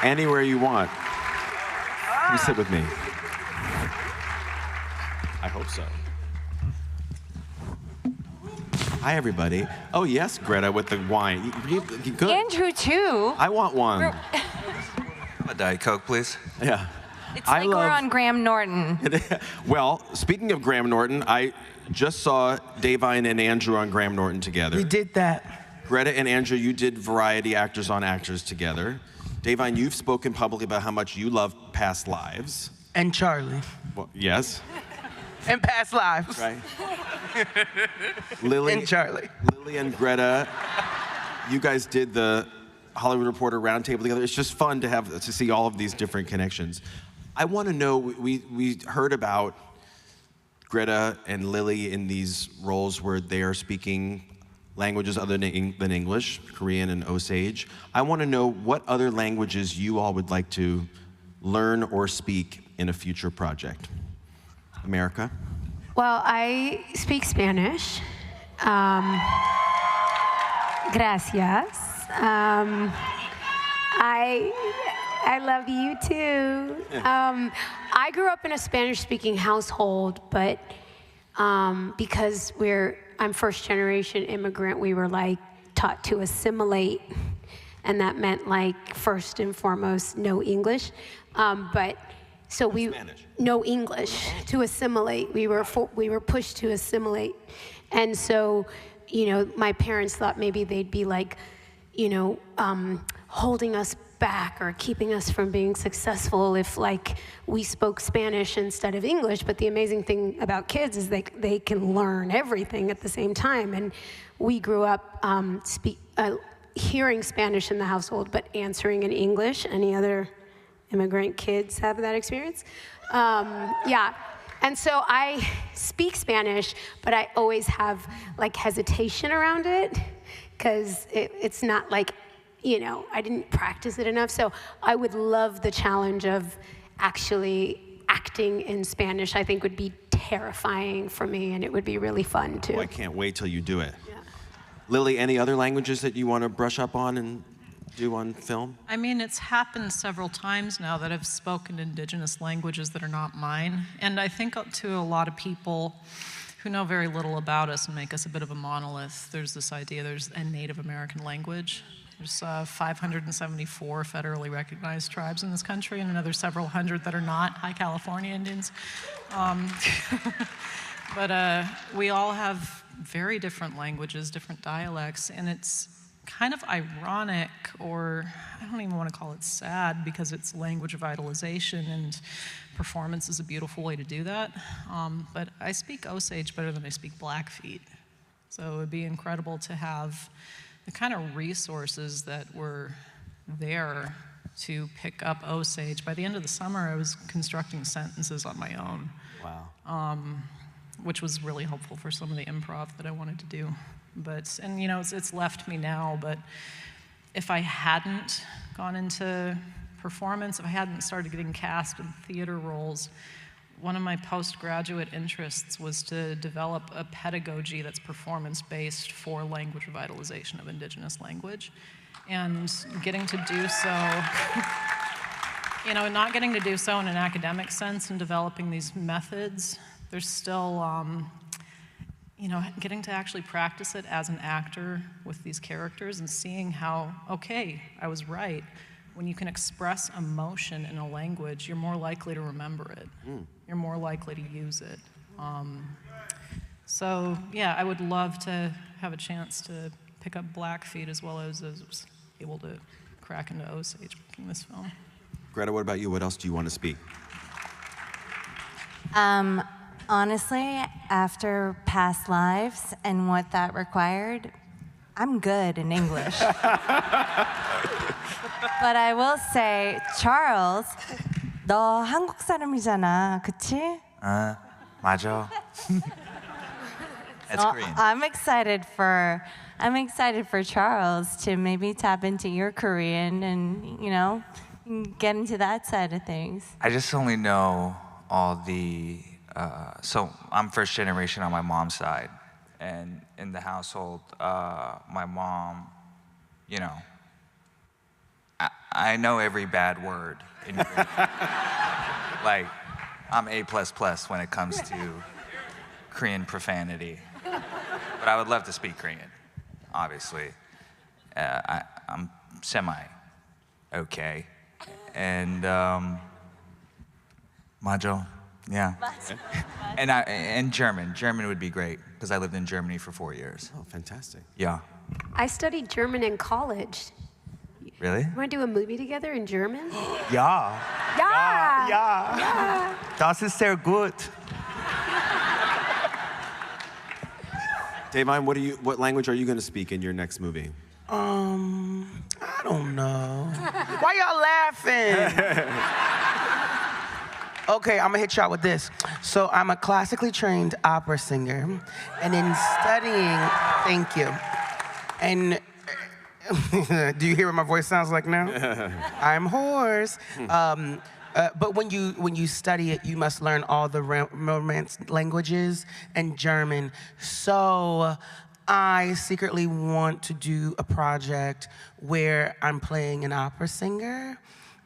Anywhere you want. You sit with me. I hope so. Hi, everybody. Oh, yes, Greta, with the wine. Good. Andrew, too. I want one. A Diet Coke, please. Yeah. It's like we're on Graham Norton. Well, speaking of Graham Norton, I just saw Davine and Andrew on Graham Norton together. We did that. Greta and Andrew, you did Variety Actors on Actors together. Davine, you've spoken publicly about how much you love Past Lives. And Charlie. Well, yes. And Past Lives. Right. Lily and Charlie. Lily and Greta, you guys did the Hollywood Reporter Roundtable together. It's just fun to see all of these different connections. I want to know, we heard about Greta and Lily in these roles where they are speaking languages other than English, Korean and Osage. I want to know what other languages you all would like to learn or speak in a future project. America? Well, I speak Spanish. Gracias. I love you too. I grew up in a Spanish-speaking household, but because I'm first generation immigrant, we were like taught to assimilate, and that meant like first and foremost no English. So no English to assimilate. We were pushed to assimilate, and so my parents thought maybe they'd be like, holding us back or keeping us from being successful if like we spoke Spanish instead of English. But the amazing thing about kids is they can learn everything at the same time. And we grew up hearing Spanish in the household, but answering in English. Any other immigrant kids have that experience? Yeah. And so I speak Spanish, but I always have like hesitation around it because it's not like, I didn't practice it enough. So I would love the challenge of actually acting in Spanish. I think would be terrifying for me, and it would be really fun too. Oh, I can't wait till you do it. Yeah. Lily, any other languages that you want to brush up on and do on film? I mean, it's happened several times now that I've spoken Indigenous languages that are not mine. And I think to a lot of people who know very little about us and make us a bit of a monolith, there's this idea there's a Native American language. There's 574 federally recognized tribes in this country and another several hundred that are not. Hi, California Indians. But we all have very different languages, different dialects, and it's kind of ironic, or I don't even want to call it sad, because it's language revitalization, and performance is a beautiful way to do that. But I speak Osage better than I speak Blackfeet. So it would be incredible to have the kind of resources that were there to pick up Osage. By the end of the summer, I was constructing sentences on my own. Wow. Which was really helpful for some of the improv that I wanted to do. And it's left me now, but if I hadn't gone into performance, if I hadn't started getting cast in theater roles, one of my postgraduate interests was to develop a pedagogy that's performance-based for language revitalization of Indigenous language. And getting to do so, not getting to do so in an academic sense and developing these methods, there's still, getting to actually practice it as an actor with these characters and seeing how, okay, I was right. When you can express emotion in a language, you're more likely to remember it. You're more likely to use it. So yeah, I would love to have a chance to pick up Blackfeet as well as was able to crack into Osage making this film. Greta, what about you? What else do you want to speak? Honestly, after Past Lives and what that required, I'm good in English. But I will say, Charles, 너 한국 사람이잖아, 그치? 맞아. That's Korean. I'm excited for Charles to maybe tap into your Korean and, get into that side of things. I just only know all the, so I'm first generation on my mom's side. And in the household, my mom, I know every bad word in Korean. Like, I'm A++ when it comes to Korean profanity. But I would love to speak Korean, obviously. I'm semi-okay. And, Majo, yeah. And German. German would be great, because I lived in Germany for 4 years. Oh, fantastic. Yeah. I studied German in college. Really? Want to do a movie together in German? Ja. Yeah. Ja. Das ist sehr gut. Davine, what language are you going to speak in your next movie? I don't know. Why y'all laughing? Okay, I'm gonna hit y'all with this. So I'm a classically trained opera singer, and in studying, thank you. And do you hear what my voice sounds like now? I'm hoarse. But when you study it, you must learn all the Romance languages and German. So I secretly want to do a project where I'm playing an opera singer.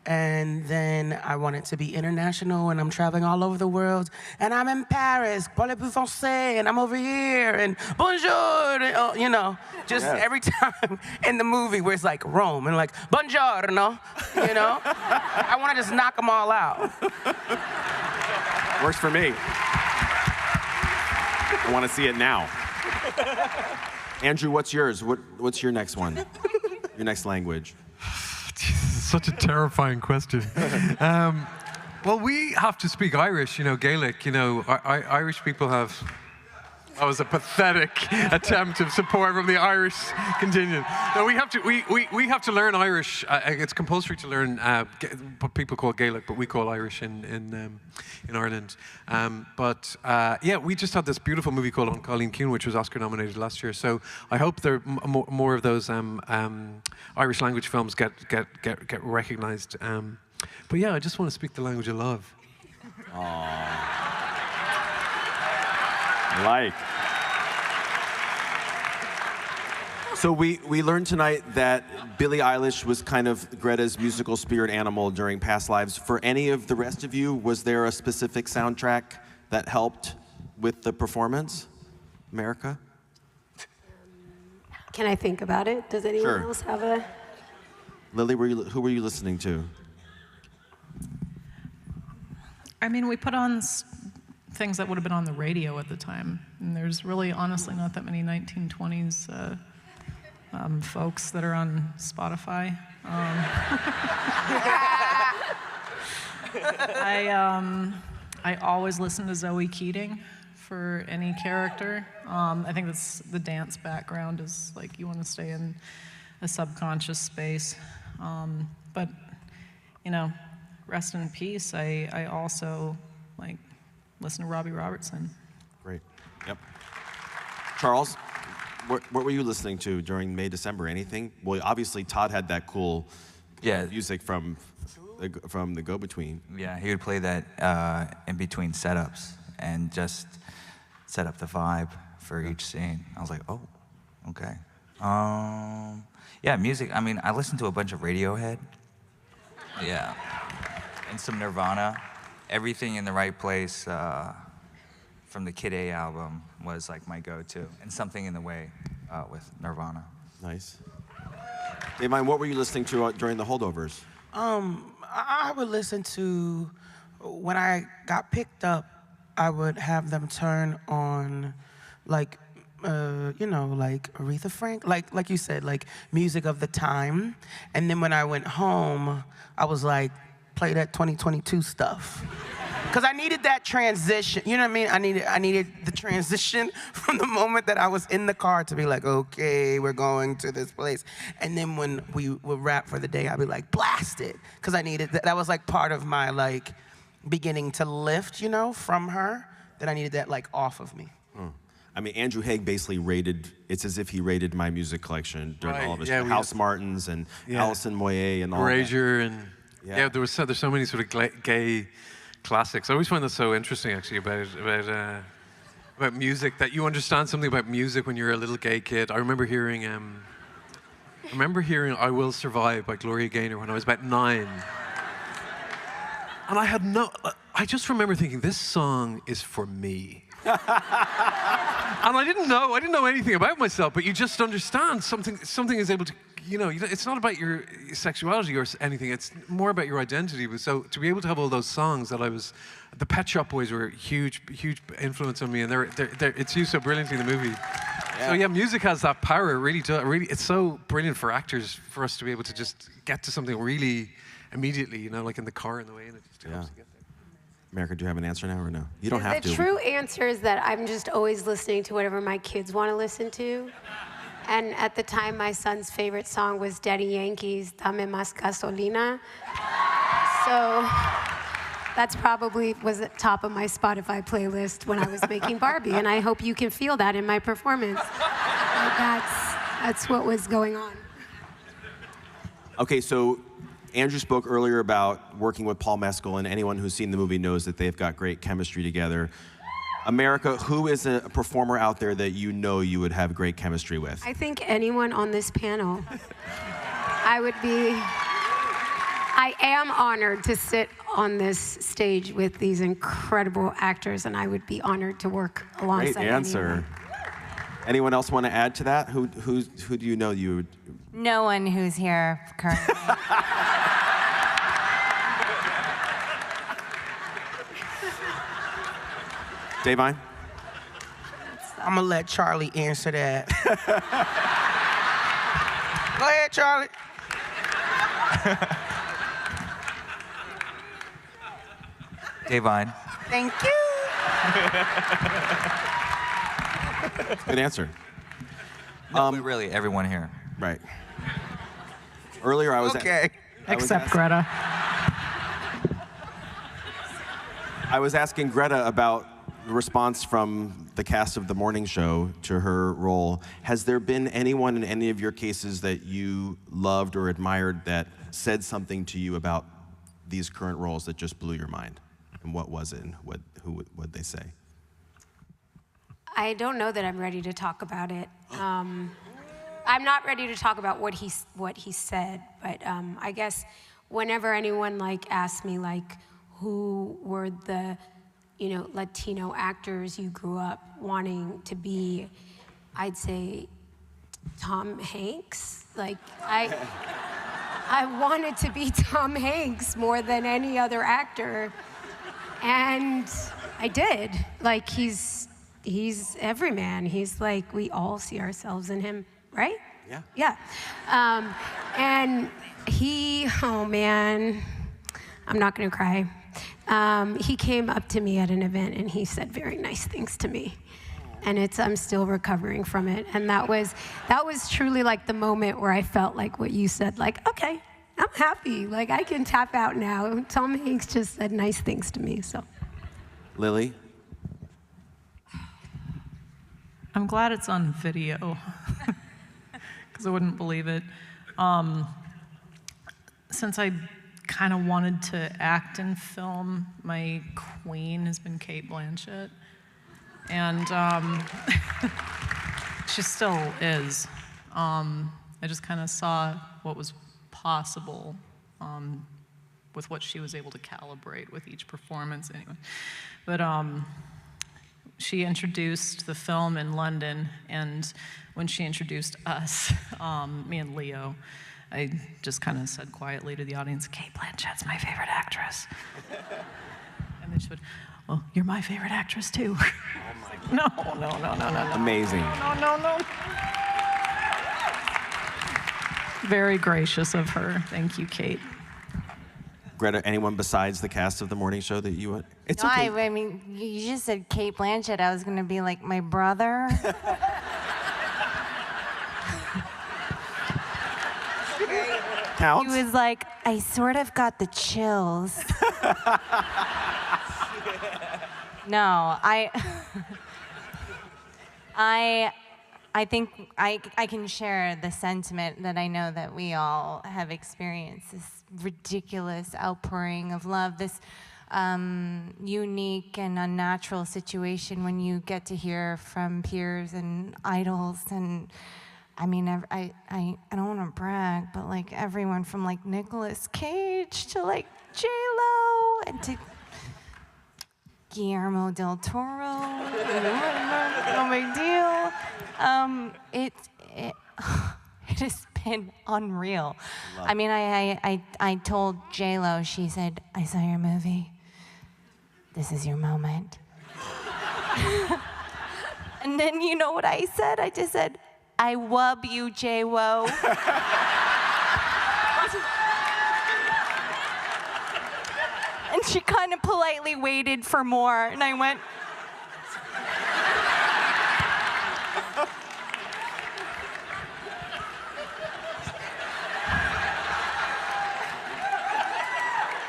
And then I want it to be international, and I'm traveling all over the world. And I'm in Paris, parlez-vous français, and I'm over here, and bonjour, and, you know, just every time in the movie where it's like Rome, and like, buongiorno, you know? I want to just knock them all out. Works for me. I want to see it now. Andrew, what's yours? What's your next one? Your next language? Such a terrifying question. Well, we have to speak Irish, you know, Gaelic. You know, Irish people have. That was a pathetic attempt of support from the Irish contingent. No, we have to learn Irish. It's compulsory to learn what people call Gaelic, but we call Irish in Ireland. Yeah, we just had this beautiful movie called On Colleen Kuhn, which was Oscar nominated last year. So I hope there more of those Irish language films get recognized. But yeah, I just want to speak the language of love. So we learned tonight that Billie Eilish was kind of Greta's musical spirit animal during past lives. For any of the rest of you, was there a specific soundtrack that helped with the performance? America? Can I think about it? Does anyone else have a? Lily, who were you listening to? I mean, we put on things that would have been on the radio at the time. And there's really, honestly, not that many 1920s folks that are on Spotify. I always listen to Zoe Keating for any character. I think that's the dance background is like you want to stay in a subconscious space. But, you know, rest in peace. I also like listen to Robbie Robertson. Great. Yep. Charles, what were you listening to during May, December? Anything? Well, obviously Todd had that cool music from the Go-Between. Yeah, he would play that in between setups and just set up the vibe for each scene. I was like, oh, okay. Yeah, music. I mean, I listened to a bunch of Radiohead. Yeah. And some Nirvana. Everything in the Right Place from the Kid A album was like my go-to. And Something in the Way with Nirvana. Nice. Davine, what were you listening to during the holdovers? I would listen to, when I got picked up, I would have them turn on, like, you know, like Aretha Frank, like you said, like music of the time. And then when I went home, I was like, play that 2022 stuff. Because I needed that transition, you know what I mean? I needed the transition from the moment that I was in the car to be like, okay, we're going to this place. And then when we would rap for the day, I'd be like, blast it. Because I needed, that was like part of my like beginning to lift, you know, from her, that I needed that like off of me. I mean, Andrew Haig basically rated, it's as if he rated my music collection during all of his House Martins and Alison Moyet and all Erasure and there's so many sort of gay classics. I always find that so interesting, actually, about music, that you understand something about music when you're a little gay kid. I remember hearing remember hearing I Will Survive by Gloria Gaynor when I was about 9. And I just remember thinking, this song is for me. And I didn't know anything about myself, but you just understand something is able to, it's not about your sexuality or anything, it's more about your identity. So to be able to have all those songs the Pet Shop Boys were a huge influence on me, and it's used so brilliantly in the movie. Yeah. So yeah, music has that power. It really does. It's so brilliant for actors, for us to be able to just get to something really immediately, like in the car on the way in. It just helps to get there. America, do you have an answer now or no? You don't have to. The true answer is that I'm just always listening to whatever my kids want to listen to. And at the time, my son's favorite song was Daddy Yankee's Dame Más Gasolina. So that's probably was at top of my Spotify playlist when I was making Barbie. And I hope you can feel that in my performance. That's what was going on. Okay, so Andrew spoke earlier about working with Paul Mescal, and anyone who's seen the movie knows that they've got great chemistry together. America, who is a performer out there that you know you would have great chemistry with? I think anyone on this panel. I am honored to sit on this stage with these incredible actors, and I would be honored to work alongside Great answer. anyone. Anyone else want to add to that? Who do you know you would? No one who's here currently. Davine? I'm gonna let Charlie answer that. Go ahead, Charlie. Davine. Thank you. Good answer. No, but really, everyone here. Right. Earlier I was Okay. Except Greta. I was asking Greta about the response from the cast of the morning show to her role. Has there been anyone in any of your cases that you loved or admired that said something to you about these current roles that just blew your mind? And what was it, and what'd they say? I don't know that I'm ready to talk about it. I'm not ready to talk about what he said, but I guess whenever anyone asks me who were the Latino actors you grew up wanting to be, I'd say Tom Hanks. I wanted to be Tom Hanks more than any other actor, and I did. He's everyman. He's we all see ourselves in him, right? Yeah. Yeah. And he, oh man, I'm not gonna cry. He came up to me at an event and he said very nice things to me. And I'm still recovering from it. And that was truly the moment where I felt what you said, okay, I'm happy. I can tap out now. Tom Hanks just said nice things to me, so. Lily? I'm glad it's on video, because I wouldn't believe it. Since I kind of wanted to act in film, my queen has been Cate Blanchett. And she still is. I just kind of saw what was possible with what she was able to calibrate with each performance anyway. But she introduced the film in London, and when she introduced us, me and Leo, I just kind of said quietly to the audience, Cate Blanchett's my favorite actress. And then she would, well, you're my favorite actress too. Oh my God. No. Amazing. No. Very gracious of her. Thank you, Kate. Greta, anyone besides the cast of the morning show that you would? It's No, okay. I mean, you just said Cate Blanchett. I was going to be my brother. Counts? He was I sort of got the chills. No, I think I can share the sentiment that I know that we all have experienced, this ridiculous outpouring of love, this unique and unnatural situation when you get to hear from peers and idols and I mean, I don't want to brag, but like everyone from like Nicolas Cage to like J-Lo and to Guillermo del Toro, no big deal. It has been unreal. I mean, I told J-Lo, she said, I saw your movie. This is your moment. And then you know what I said? I just said, I wub you, J-Wo. And she kind of politely waited for more, and I went,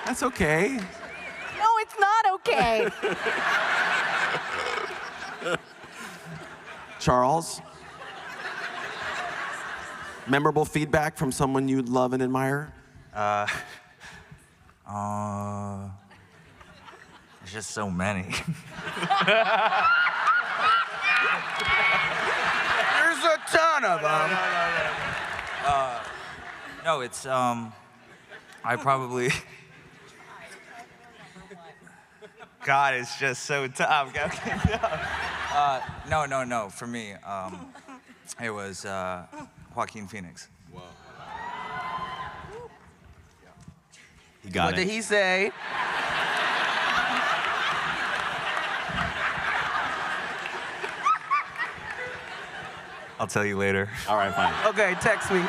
That's okay. no, it's not okay. Charles? Memorable feedback from someone you love and admire? There's just so many. There's a ton of them. No, it's I probably. God, it's just so tough. No. For me, it was Joaquin Phoenix. Whoa. He got What it. did he say? I'll tell you later. All right, fine. Okay, text me.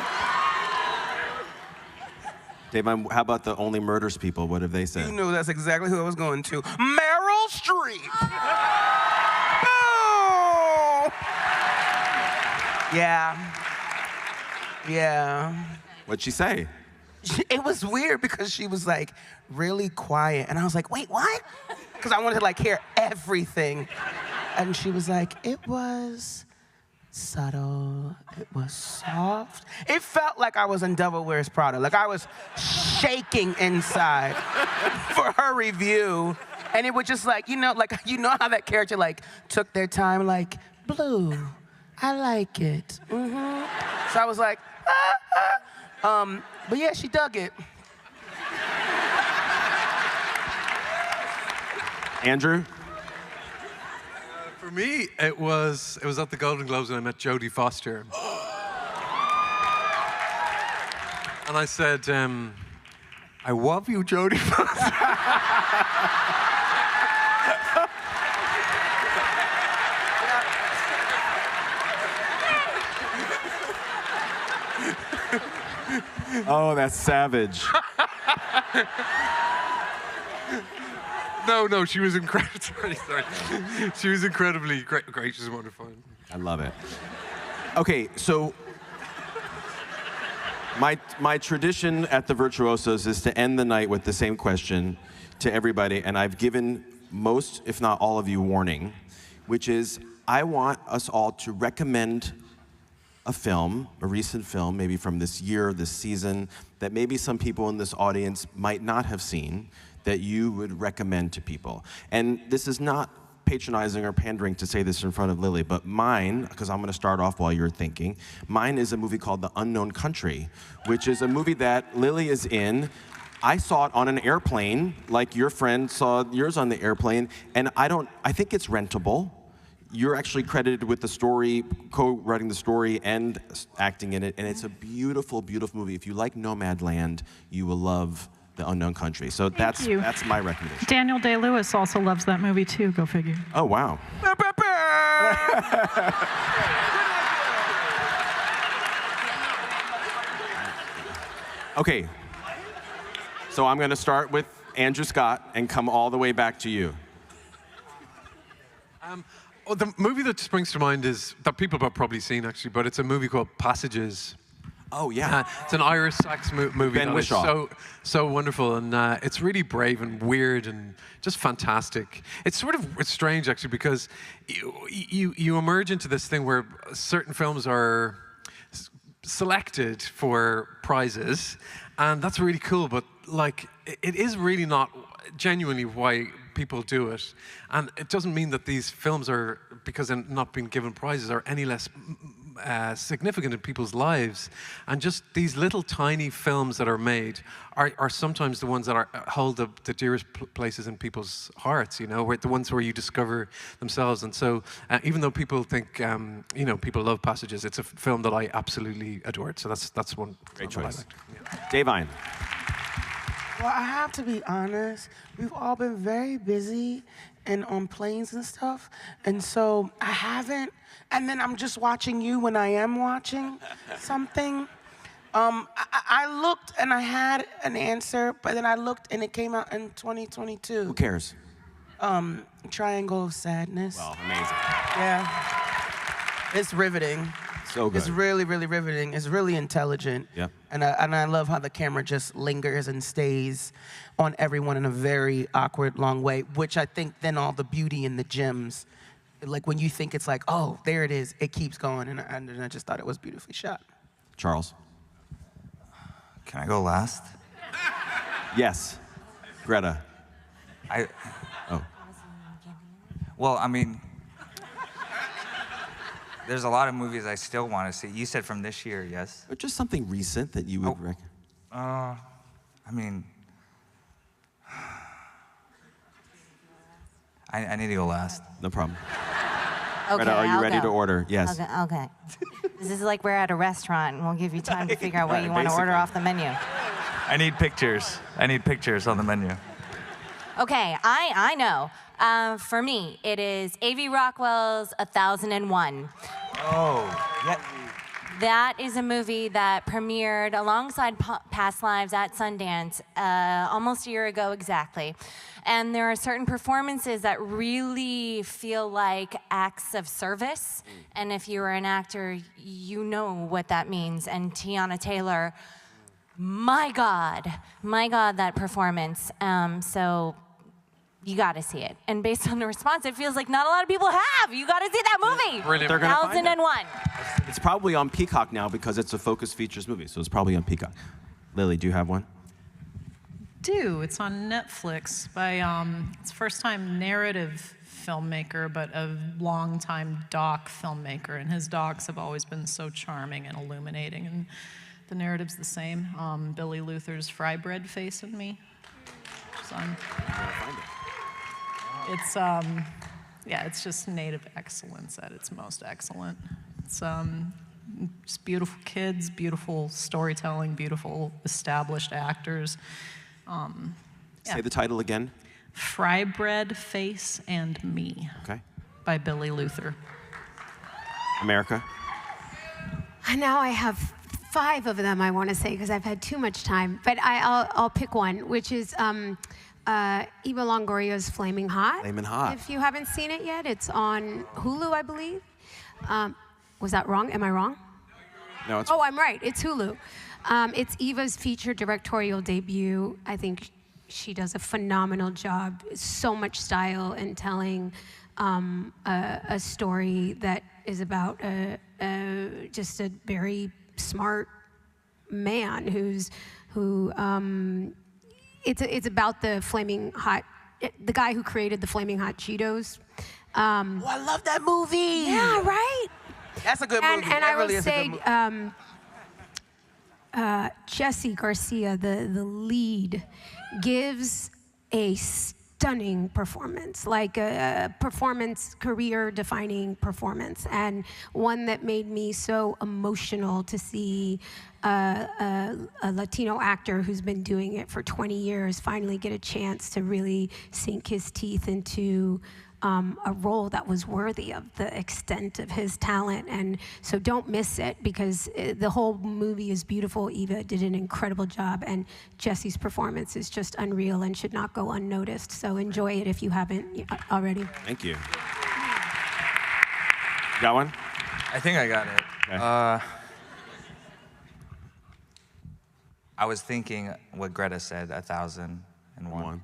Dave, how about the Only Murders people? What have they said? You knew that's exactly who I was going to. Meryl Streep. Oh! Yeah. What'd she say? It was weird because she was like really quiet, and I was like, wait, what? Because I wanted to like hear everything, and she was like, it was subtle, it was soft. It felt like I was in Devil Wears Prada, like I was shaking inside for her review, and it was just like, you know how that character like took their time, like, Blue, I like it. So I was like, but yeah, she dug it. Andrew? For me, it was at the Golden Globes when I met Jodie Foster. And I said, I love you, Jodie Foster. Oh, that's savage. No, she was incredible. Sorry. She was incredibly gracious and wonderful. I love it. Okay, so my tradition at the Virtuosos is to end the night with the same question to everybody, and I've given most, if not all of you, warning, which is I want us all to recommend a film, a recent film, maybe from this year, this season, that maybe some people in this audience might not have seen, that you would recommend to people. And this is not patronizing or pandering to say this in front of Lily, but mine, because I'm gonna start off while you're thinking, mine is a movie called The Unknown Country, which is a movie that Lily is in. I saw it on an airplane, like your friend saw yours on the airplane, and I think it's rentable. You're actually credited with the story, co-writing the story and acting in it, and it's a beautiful, beautiful movie. If you like Nomadland, you will love The Unknown Country. So that's my recommendation. Daniel Day-Lewis also loves that movie too, go figure. Oh, wow. Okay, so I'm gonna start with Andrew Scott and come all the way back to you. The movie that springs to mind is, that people have probably seen actually, but it's a movie called Passages. Oh, yeah. It's an Irish sax movie Ben that is Whishaw. so wonderful, and it's really brave and weird and just fantastic. It's strange actually because you emerge into this thing where certain films are selected for prizes, and that's really cool. But like, it is really not genuinely why people do it, and it doesn't mean that these films are, because they're not being given prizes, are any less significant in people's lives. And just these little tiny films that are made are sometimes the ones that hold the dearest places in people's hearts, you know, where the ones where you discover themselves. And so even though people think, you know, people love Passages, it's a film that I absolutely adored. So that's one. Great one choice. I liked. Yeah. Davine. Well, I have to be honest. We've all been very busy and on planes and stuff. And so I haven't, and then I'm just watching you when I am watching something. I looked and I had an answer, but then I looked and it came out in 2022. Who cares? Triangle of Sadness. Well, amazing. Yeah. It's riveting. So good. It's really, really riveting. It's really intelligent. Yep. And I love how the camera just lingers and stays on everyone in a very awkward, long way, which I think then all the beauty and the gems, like when you think it's like, oh, there it is, it keeps going. And I just thought it was beautifully shot. Charles. Can I go last? Yes. Greta. Oh. Well, I mean, there's a lot of movies I still want to see. You said from this year, yes? Or just something recent that you would recommend. I mean, I need to go last. No problem. Okay, Greta, are you I'll ready go. to order? Yes. Okay. This is like we're at a restaurant, and we'll give you time to figure out what you want to order off the menu. I need pictures. I need pictures on the menu. Okay, I know. For me, it is A.V. Rockwell's 1001. Oh, yeah. That is a movie that premiered alongside Past Lives at Sundance almost a year ago exactly. And there are certain performances that really feel like acts of service. And if you are an actor, you know what that means. And Tiana Taylor, my God, that performance. So you got to see it. And based on the response, it feels like not a lot of people have. You got to see that movie. Brilliant. They're gonna find it. 1001. It's probably on Peacock now because it's a Focus Features movie, so it's probably on Peacock. Lily, do you have one? It's on Netflix by it's first-time narrative filmmaker, but a long-time doc filmmaker, and his docs have always been so charming and illuminating, and the narrative's the same. Billy Luther's Fry Bread Face and Me. It's just native excellence at its most excellent. It's just beautiful kids, beautiful storytelling, beautiful established actors. Say the title again. Fry Bread, Face, and Me. Okay. By Billy Luther. America. Now I have 5 of them I want to say because I've had too much time, but I'll pick one, which is Eva Longoria's Flaming Hot. Flaming Hot. If you haven't seen it yet, it's on Hulu, I believe. Was that wrong? Am I wrong? No, it's. Oh, I'm right. It's Hulu. It's Eva's feature directorial debut. I think she does a phenomenal job. So much style in telling a story that is about just a very smart man who. It's about the Flaming Hot, the guy who created the Flaming Hot Cheetos. Oh, I love that movie. Yeah, right. That's a good movie. And That I really would is a say good movie. Jesse Garcia, the lead, gives a stunning performance, like a performance, career-defining performance, and one that made me so emotional to see a Latino actor who's been doing it for 20 years finally get a chance to really sink his teeth into a role that was worthy of the extent of his talent. And so don't miss it because the whole movie is beautiful. Eva did an incredible job, and Jesse's performance is just unreal and should not go unnoticed. So enjoy it if you haven't already. Thank you. Got one? I think I got it. Okay. I was thinking what Greta said, 1001.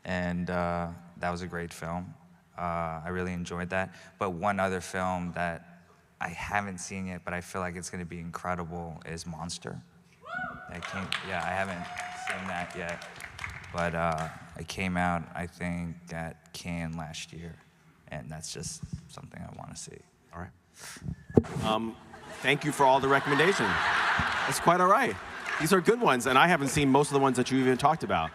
And that was a great film. I really enjoyed that. But one other film that I haven't seen yet, but I feel like it's going to be incredible is Monster. I haven't seen that yet. But it came out, I think, at Cannes last year. And that's just something I want to see. All right. Thank you for all the recommendations. That's quite all right. These are good ones, and I haven't seen most of the ones that you even talked about.